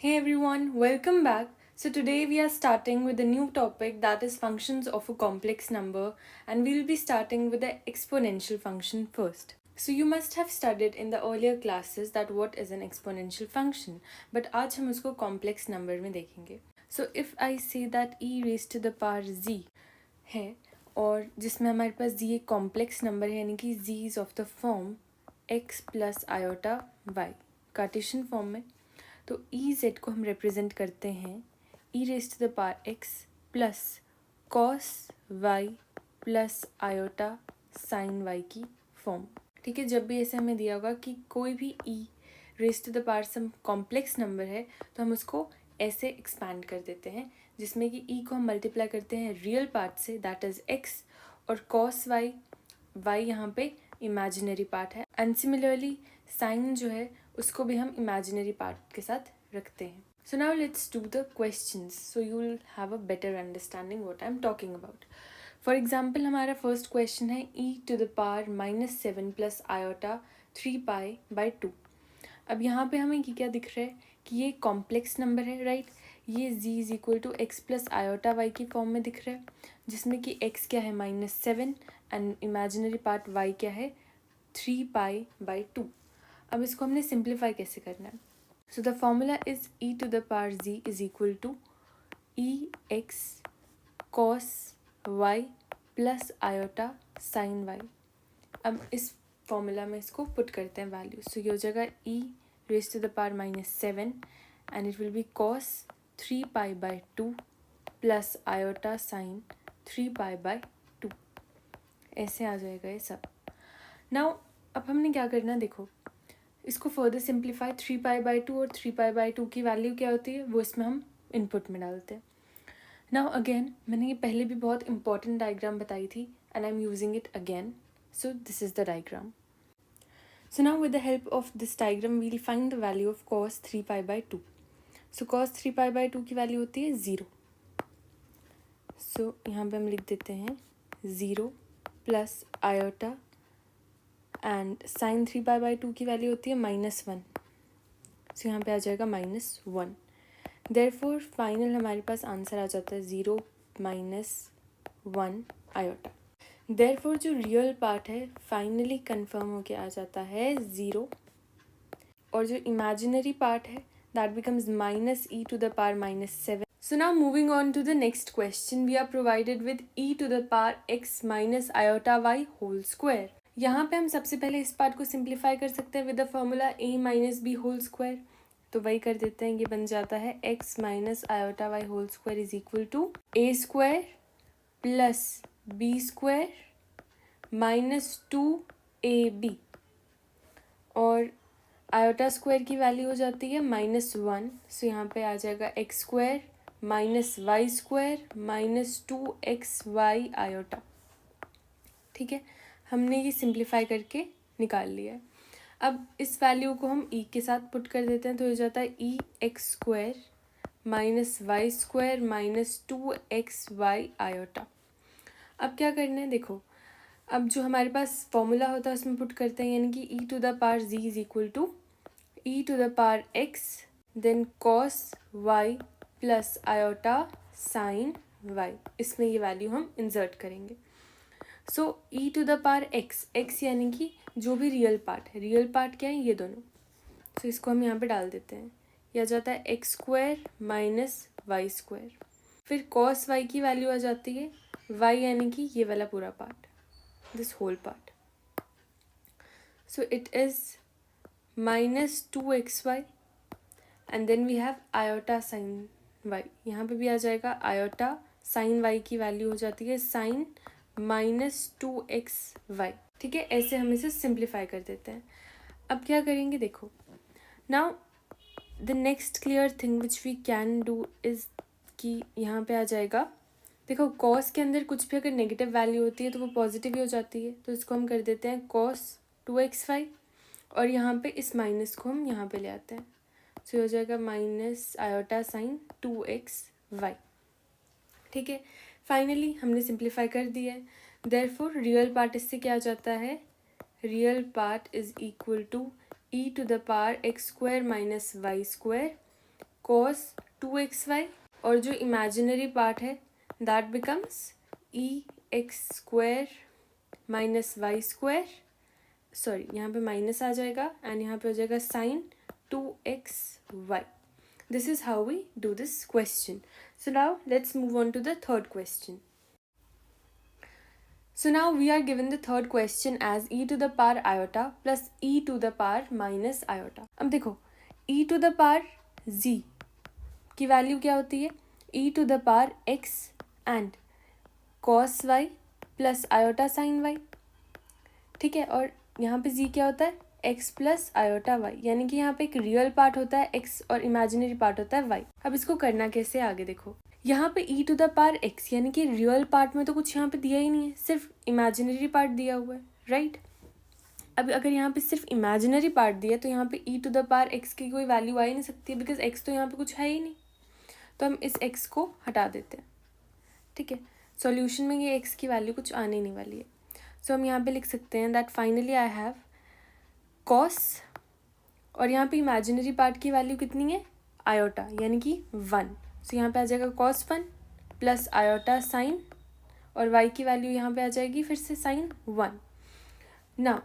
Hey everyone, welcome back. So today we are starting with a new topic that is functions of a complex number, and we'll be starting with the exponential function first. So you must have studied in the earlier classes that what is an exponential function, but आज हम उसको complex number में देखेंगे. So if I say that e raised to the power z है और जिसमें हमारे पास z एक complex number है यानी कि z is of the form x plus iota y Cartesian form में, तो ई जेड को हम रिप्रेजेंट करते हैं e raise to the power x plus cos y plus iota sine y की फॉर्म. ठीक है, जब भी ऐसे हमें दिया होगा कि कोई भी e raise to the power some complex number है तो हम उसको ऐसे एक्सपैंड कर देते हैं जिसमें कि ई को हम मल्टीप्लाई करते हैं रियल पार्ट से, दैट इज एक्स, और कॉस वाई, वाई यहाँ पे इमेजिनरी पार्ट है, एंड सिमिलरली साइन जो है उसको भी हम इमेजिनरी पार्ट के साथ रखते हैं. So now let's do the questions so you will have a better understanding what I am talking about. For example हमारा फर्स्ट क्वेश्चन है e to the power -7 plus iota 3π/2. अब यहाँ पे हमें क्या दिख रहा है कि ये कॉम्प्लेक्स नंबर है, राइट. ये z is equal to x plus iota y की फॉर्म में दिख रहा है जिसमें कि x क्या है -7 एंड इमेजिनरी पार्ट y क्या है 3π/2. अब इसको हमने सिंप्लीफाई कैसे करना है. So the formula is e to the power z is equal to e x cos y plus iota sine y. अब इस फॉर्मूला में इसको पुट करते हैं वैल्यू. सो ये हो जाएगा e raise to the power -7 and it will be cos 3π/2 plus iota sine 3π/2. ऐसे आ जाएगा ये सब. नाउ अब हमने क्या करना है, देखो इसको फर्दर सिंप्लीफाई. 3π/2 और 3π/2 की वैल्यू क्या होती है वो इसमें हम इनपुट में डालते हैं. नाउ अगेन मैंने ये पहले भी बहुत इंपॉर्टेंट डायग्राम बताई थी and I am using it again. So this is the diagram. So now with the help of this diagram we'll find the value of cos 3π/2. So cos 3π/2 की value होती है 0. So यहाँ पे हम लिख देते हैं 0 प्लस आयोटा एंड साइन 3π/2 की वैल्यू होती है -1. So यहाँ पे आ जाएगा -1. Therefore फाइनल हमारे पास आंसर आ जाता है 0 - 1 आयोटा. देयरफॉर जो रियल पार्ट है फाइनली कंफर्म होके आ जाता है 0, और जो इमेजिनरी पार्ट है that becomes -e to the power -7. So now moving on to the next question, we are provided with e to the power x minus iota y whole square. यहाँ पे हम सबसे पहले इस पार्ट को simplify कर सकते हैं with the formula a minus b whole square. तो वही कर देते हैं, ये बन जाता है x minus iota y whole square is equal to a square plus b square -2ab, और आयोटा स्क्वायर की वैल्यू हो जाती है -1. सो यहाँ पे आ जाएगा x square minus y square -2xy iota. ठीक है, हमने ये सिंप्लीफाई करके निकाल लिया है. अब इस वैल्यू को हम e के साथ पुट कर देते हैं तो हो जाता है e x square minus y square -2xy iota. अब क्या करना है, देखो अब जो हमारे पास फॉर्मूला होता है उसमें पुट करते हैं यानी कि e to the power z is equal to e to the power x then cos y plus iota sine y. इसमें ये वैल्यू हम इंसर्ट करेंगे. So e to the power x यानी कि जो भी रियल पार्ट है, रियल पार्ट क्या है ये दोनों, सो इसको हम यहाँ पे डाल देते हैं. यह आ जाता है x square minus y square. फिर कॉस y की वैल्यू आ जाती है y यानी कि ये वाला पूरा part, this whole part. So it is -2xy and then we have iota sin y. यहाँ पे भी आ जाएगा iota sin y की वैल्यू हो जाती है sin -2xy. ठीक है, ऐसे हम इसे सिंप्लीफाई कर देते हैं. अब क्या करेंगे, देखो now the next clear thing which we can do is कि यहाँ पे आ जाएगा, देखो कॉस के अंदर कुछ भी अगर नेगेटिव वैल्यू होती है तो वो पॉजिटिव ही हो जाती है. तो इसको हम कर देते हैं कॉस 2xy और यहाँ पे इस माइनस को हम यहाँ पे ले आते हैं. सो हो जाएगा माइनस आयोटा साइन 2xy. ठीक है, फाइनली हमने सिंप्लीफाई कर दिया है. देयरफॉर रियल पार्ट इससे क्या आ जाता है, real part is equal to e to the power x square minus y square cos 2xy, और जो इमेजिनरी पार्ट है that becomes EX² minus y², sorry यहाँ पे माइनस आ जाएगा एंड यहाँ पे हो जाएगा sin 2xy. This is how we do this question. So now let's move on to the third question. So now we are given the third question as e to the power iota plus e to the power minus iota. अब देखो e to the power z की value क्या होती है, e to the power x and cos y plus iota sin y. ठीक है, और यहाँ पे z क्या होता है, x प्लस आयोटा y, यानी कि यहाँ पे एक रियल पार्ट होता है x और इमेजिनरी पार्ट होता है y. अब इसको करना कैसे, आगे देखो. यहाँ पे e to the power x यानी कि रियल पार्ट में तो कुछ यहाँ पे दिया ही नहीं है, सिर्फ इमेजिनरी पार्ट दिया हुआ है, राइट. अब अगर यहाँ पे सिर्फ इमेजिनरी पार्ट दिया तो यहाँ पे e to the power x की कोई वैल्यू आ ही नहीं सकती है, बिकॉज x तो यहाँ पे कुछ है ही नहीं. तो हम इस x को हटा देते हैं. ठीक है, सॉल्यूशन में ये x की वैल्यू कुछ आने नहीं वाली है. सो हम यहाँ पे लिख सकते हैं that finally I have cos, और यहाँ पे इमेजिनरी पार्ट की वैल्यू कितनी है, आयोटा, यानी कि 1. सो यहाँ पे आ जाएगा cos 1 प्लस आयोटा साइन, और y की वैल्यू यहाँ पे आ जाएगी फिर से sin 1. ना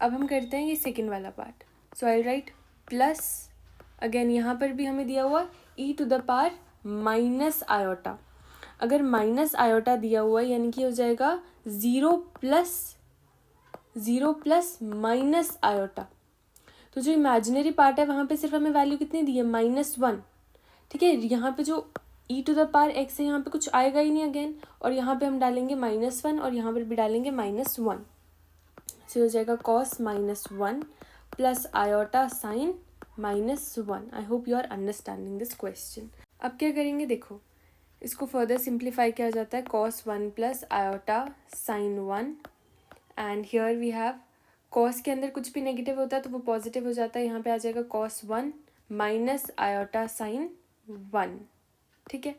अब हम करते हैं ये सेकेंड वाला part. So I write plus, again यहाँ पर भी हमें दिया हुआ e to the power minus iota. अगर माइनस आयोटा दिया हुआ है यानी कि हो जाएगा 0 प्लस माइनस आयोटा. तो जो इमेजिनरी पार्ट है वहाँ पे सिर्फ हमें वैल्यू कितनी दी है, -1. ठीक है, यहाँ पे जो e to the power x है यहाँ पे कुछ आएगा ही नहीं अगेन, और यहाँ पे हम डालेंगे -1 और यहाँ पर भी डालेंगे -1. सो हो जाएगा cos -1 plus iota sine -1. I hope you are understanding this question. अब क्या करेंगे, देखो इसको फर्दर सिंप्लीफाई किया जाता है, cos 1 plus iota sine 1, and here we have cos के अंदर कुछ भी नेगेटिव होता है तो वो पॉजिटिव हो जाता है. यहाँ पे आ जाएगा cos 1 माइनस आयोटा साइन 1. ठीक है,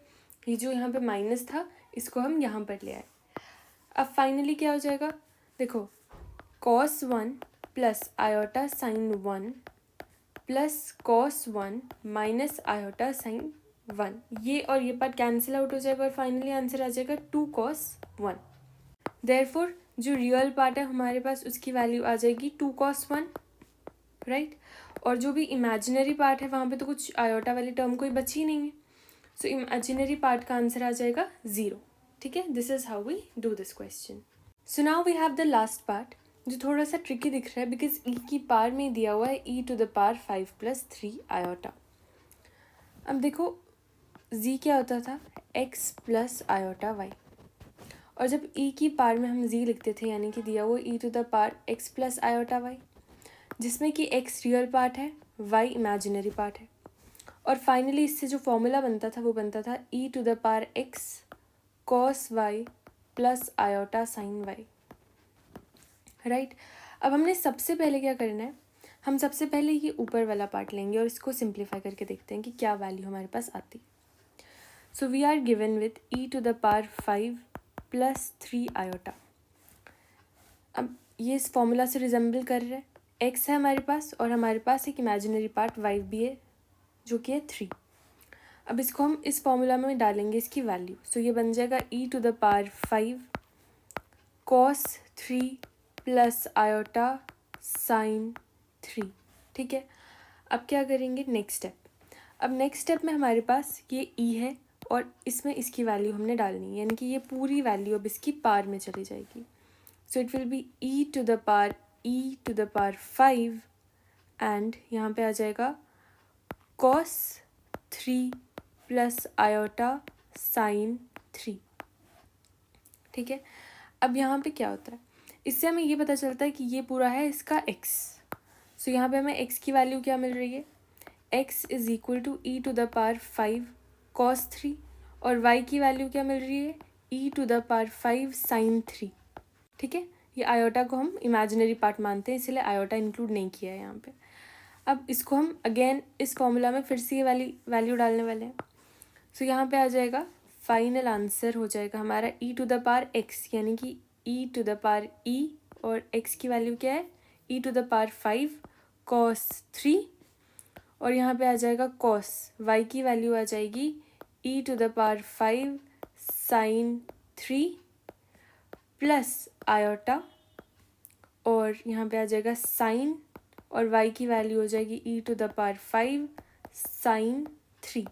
ये जो यहाँ पे माइनस था इसको हम यहाँ पर ले आए. अब फाइनली क्या हो जाएगा, देखो cos 1 plus iota sine 1 plus cos 1 minus iota sine 1, ये और ये पार्ट कैंसिल आउट हो जाएगा और फाइनली आंसर आ जाएगा 2 cos 1. देयरफॉर जो रियल पार्ट है हमारे पास उसकी वैल्यू आ जाएगी 2 cos 1, राइट. और जो भी इमेजिनरी पार्ट है वहाँ पे तो कुछ आयोटा वाली टर्म कोई बची नहीं है, सो इमेजिनरी पार्ट का आंसर आ जाएगा 0. ठीक है, this is how we do this question. So now we have the last part जो थोड़ा सा ट्रिकी दिख रहा है बिकॉज e की पावर में दिया हुआ है e to the power 5 plus 3 iota. अब देखो z क्या होता था, x प्लस आयोटा y, और जब e की पावर में हम z लिखते थे यानी कि दिया हुआ e to the power x plus iota y, जिसमें कि x रियल पार्ट है, y इमेजिनरी पार्ट है, और फाइनली इससे जो फॉर्मूला बनता था वो बनता था e to the power x cos y plus iota sine y, right. अब हमने सबसे पहले क्या करना है, हम सबसे पहले ये ऊपर वाला पार्ट लेंगे और इसको सिंप्लीफाई करके देखते हैं कि क्या वैल्यू हमारे पास आती. So we are given with e to the power 5 plus 3 iota. अब ये इस फॉर्मूला से रिजेंबल कर रहा है, x है हमारे पास और हमारे पास एक इमेजिनरी पार्ट y भी है जो कि है 3. अब इसको हम इस फॉर्मूला में डालेंगे इसकी वैल्यू. सो ये बन जाएगा e to the power 5 cos 3 plus iota sine 3. ठीक है, अब क्या करेंगे, नेक्स्ट स्टेप. अब नेक्स्ट स्टेप में हमारे पास ये e है और इसमें इसकी वैल्यू हमने डालनी है, यानी कि ये पूरी वैल्यू अब इसकी पावर में चली जाएगी. So it will be e to the power 5 and यहाँ पे आ जाएगा cos 3 प्लस आयोटा साइन 3. ठीक है, अब यहाँ पे क्या होता है, इससे हमें ये पता चलता है कि ये पूरा है इसका x. सो यहाँ पे हमें x की वैल्यू क्या मिल रही है, x is equal to e to the power 5 cos 3, और y की वैल्यू क्या मिल रही है, e to the power 5 sine 3. ठीक है, ये आयोटा को हम इमेजिनरी पार्ट मानते हैं इसलिए आयोटा इंक्लूड नहीं किया है यहाँ पे. अब इसको हम अगेन इस फॉर्मूला में फिर से ये वाली वैल्यू डालने वाले हैं. सो यहाँ पे आ जाएगा, फाइनल आंसर हो जाएगा हमारा e to the power x, यानी कि e to the power e, और x की वैल्यू क्या है, e to the power 5 cos 3, और यहाँ पे आ जाएगा कॉस, y की वैल्यू आ जाएगी e⁵ sin 3 प्लस आयोटा, और यहाँ पे आ जाएगा साइन, और y की वैल्यू हो जाएगी e⁵ sin 3।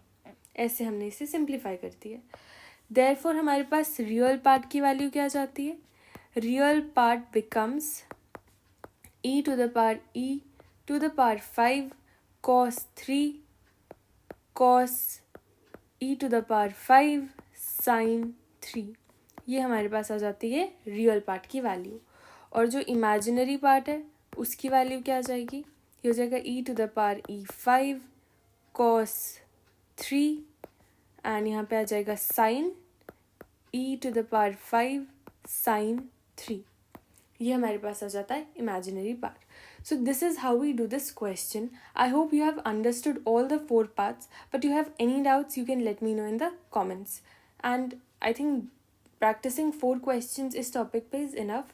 ऐसे हमने इसे सिंप्लीफाई कर दिया। देयरफॉर हमारे पास रियल पार्ट की वैल्यू क्या आ जाती है? Real part becomes e⁵ cos 3 cos e⁵ sin 3। ये हमारे पास आ जाती है रियल पार्ट की वैल्यू। और जो इमेजिनरी पार्ट है उसकी वैल्यू क्या आ जाएगी? ये हो जाएगा e⁵ cos 3 एंड यहाँ पे आ जाएगा साइन e⁵ sin 3। ये हमारे पास आ जाता है imaginary part. So this is how we do this question. I hope you have understood all the 4 parts, but you have any doubts you can let me know in the comments. And I think practicing 4 questions is topic based enough.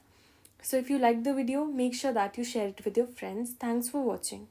So if you like the video, make sure that you share it with your friends. Thanks for watching.